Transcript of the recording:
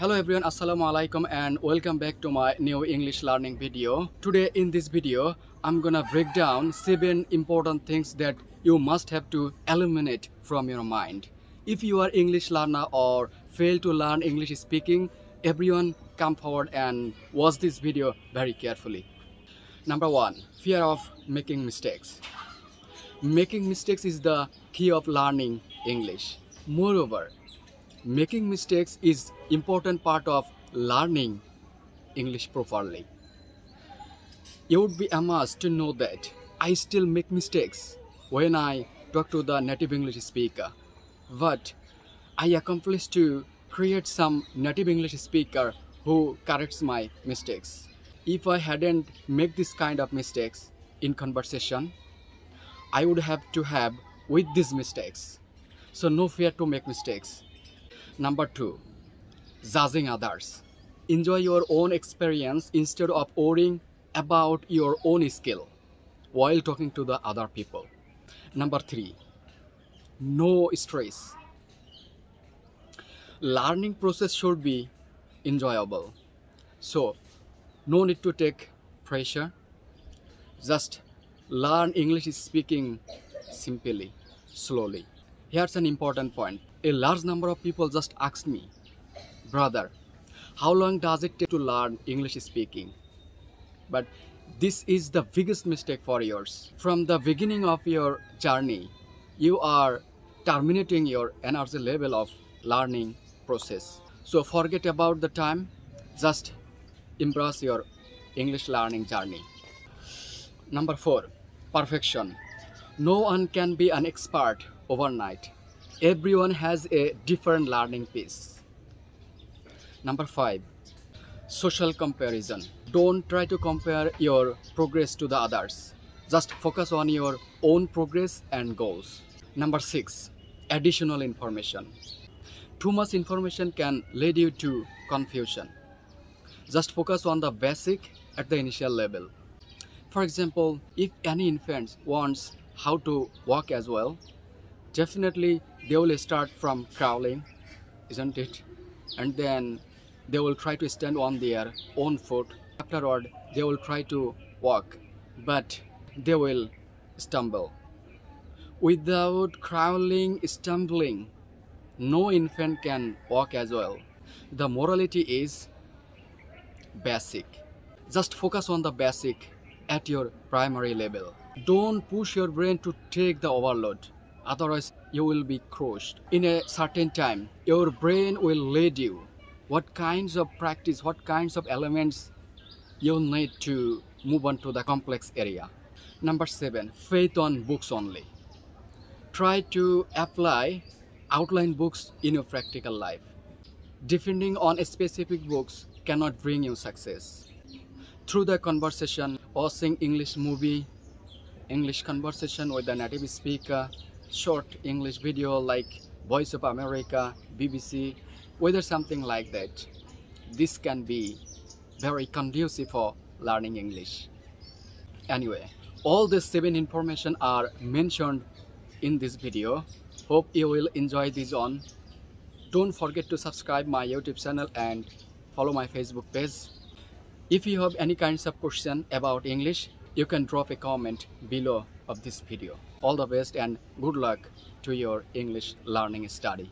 Hello everyone, assalamu alaikum and welcome back to my new English learning video. Today in this video, I'm gonna break down 7 important things that you must have to eliminate from your mind. If you are English learner or fail to learn English speaking, everyone come forward and watch this video very carefully. Number 1, fear of making mistakes. Making mistakes is the key of learning English. Moreover, making mistakes is important part of learning English properly. You would be amazed to know that I still make mistakes when I talk to the native English speaker. But I accomplished to create some native English speaker who corrects my mistakes. If I hadn't made this kind of mistakes in conversation, I would have to have with these mistakes. So no fear to make mistakes. Number 2, judging others. Enjoy your own experience instead of worrying about your own skill while talking to the other people. Number 3, no stress. Learning process should be enjoyable. So no need to take pressure. Just learn English speaking simply, slowly. Here's an important point. A large number of people just asked me, brother, how long does it take to learn English speaking? But this is the biggest mistake for yours. From the beginning of your journey, you are terminating your energy level of learning process. So forget about the time, just embrace your English learning journey. Number 4, perfection. No one can be an expert overnight. Everyone has a different learning pace. Number 5, social comparison. Don't try to compare your progress to the others. Just focus on your own progress and goals. Number 6, additional information. Too much information can lead you to confusion. Just focus on the basic at the initial level. For example, if any infant wants how to walk as well, definitely they will start from crawling, isn't it? And then they will try to stand on their own foot. Afterward, they will try to walk, but they will stumble. Without crawling, stumbling, no infant can walk as well. The morality is basic. Just focus on the basic at your primary level. Don't push your brain to take the overload. Otherwise, you will be crushed. In a certain time, your brain will lead you what kinds of practice, what kinds of elements you need to move on to the complex area. Number 7, faith on books only. Try to apply outline books in your practical life. Depending on specific books cannot bring you success. Through the conversation, watching English movie, English conversation with the native speaker, short English video like Voice of America, BBC, whether something like that. This can be very conducive for learning English. Anyway, all these 7 information are mentioned in this video. Hope you will enjoy this on. Don't forget to subscribe my YouTube channel and follow my Facebook page. If you have any kinds of question about English, you can drop a comment below of this video. All the best and good luck to your English learning study.